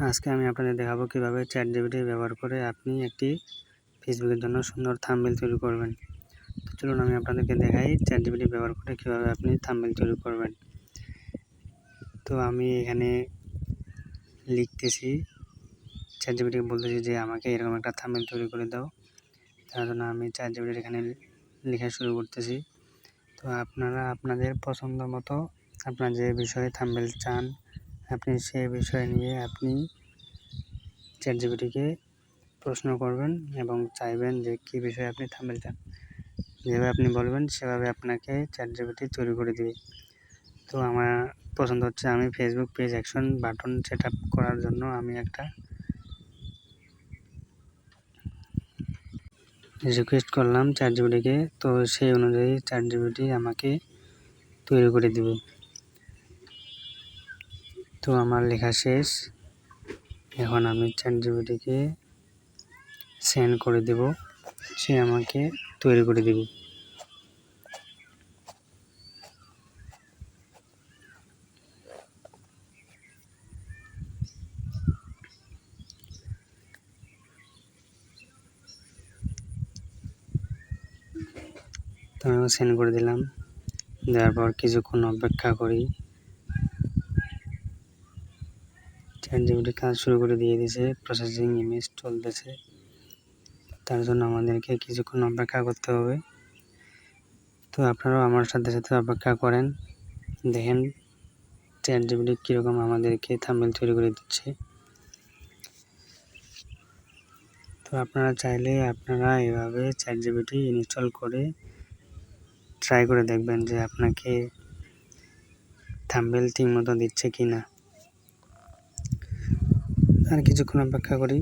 আজকে আমি আপনাদের দেখাবো কিভাবে চ্যাটজিপিটি ব্যবহার করে আপনি একটি ফেসবুকের জন্য সুন্দর থাম্বনেল তৈরি করবেন। তো চলুন আমি আপনাদেরকে দেখাই চ্যাটজিপিটি ব্যবহার করে কিভাবে আপনি থাম্বনেল তৈরি করবেন। তো আমি এখানে লিখতেছি, চ্যাটজিপিটিকে বলতেছি যে আমাকে এরকম একটা থাম্বনেল তৈরি করে দাও। তার জন্য আমি চ্যাটজিপিটির এখানে লেখা শুরু করতেছি। তো আপনারা আপনাদের পছন্দ মতো আপনার যে বিষয়ে থাম্বনেল চান আপনি সেই বিষয় নিয়ে আপনি চ্যাটজিপিটিকে প্রশ্ন করবেন এবং চাইবেন যে কী বিষয়ে আপনি থাম্বনেল চান। যেভাবে আপনি বলবেন সেভাবে আপনাকে চ্যাটজিপিটি তৈরি করে দিবে। তো আমার পছন্দ হচ্ছে আমি Facebook page action button set up করার জন্য আমি একটা রিকোয়েস্ট করলাম চ্যাটজিপিটিকে। তো সেই অনুযায়ী চ্যাটজিপিটি আমাকে তৈরি করে দিবে। তো আমার লেখা শেষ। এখন আমি চ্যাটজিপিটিকে সেন্ড করে দেব, সে আমাকে তৈরি করে দিবে। তো আমি সেন্ড করে দিলাম, দেওয়ার পর কিছুক্ষণ অপেক্ষা করি। চ্যাটজিপিটি কাজ শুরু করে দিয়ে দিয়েছে, প্রসেসিং ইমেজ চলতেছে, তার জন্য আমাদেরকে কিছুক্ষণ অপেক্ষা করতে হবে। তো আপনারাও আমার সাথে সাথে অপেক্ষা করেন, দেখেন চ্যাটজিপিটি কীরকম আমাদেরকে থাম্বনেল তৈরি করে দিচ্ছে। তো আপনারা চাইলে আপনারা এভাবে চ্যাটজিপিটি ইনস্টল করে ট্রাই করে দেখবেন যে আপনাকে থাম্বনেল ঠিক মতো দিচ্ছে কি না। আর কিছুক্ষণ অপেক্ষা করি।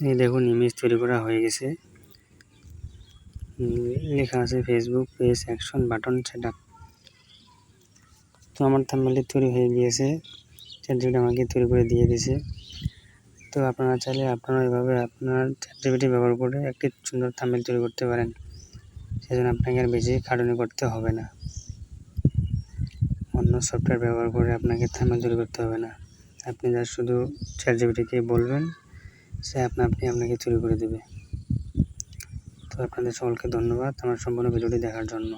এই দেখুন ইমেজ তৈরি করা হয়ে গেছে, লেখা আছে Facebook page action button set up. তো আমার থাম্বনেল তৈরি হয়ে গিয়েছে, চ্যাটজিপিটি আমাকে তৈরি করে দিয়ে দিয়েছে। তো আপনারা চাইলে আপনারা এভাবে আপনার চ্যাটজিপিটি ব্যবহার করে একটি সুন্দর থাম্বনেল তৈরি করতে পারেন। সেজন্য আপনাকে আর বেশি খাটুনি করতে হবে না, অন্য সফটওয়্যার ব্যবহার করে আপনাকে থাম্বনেল তৈরি করতে হবে না। আপনি যা শুধু চ্যাটজিপিটিকে বলবেন, সে আপনাকে তৈরি করে দেবে। তো আপনাদের সকলকে ধন্যবাদ আমার সম্পূর্ণ ভিডিওটি দেখার জন্য।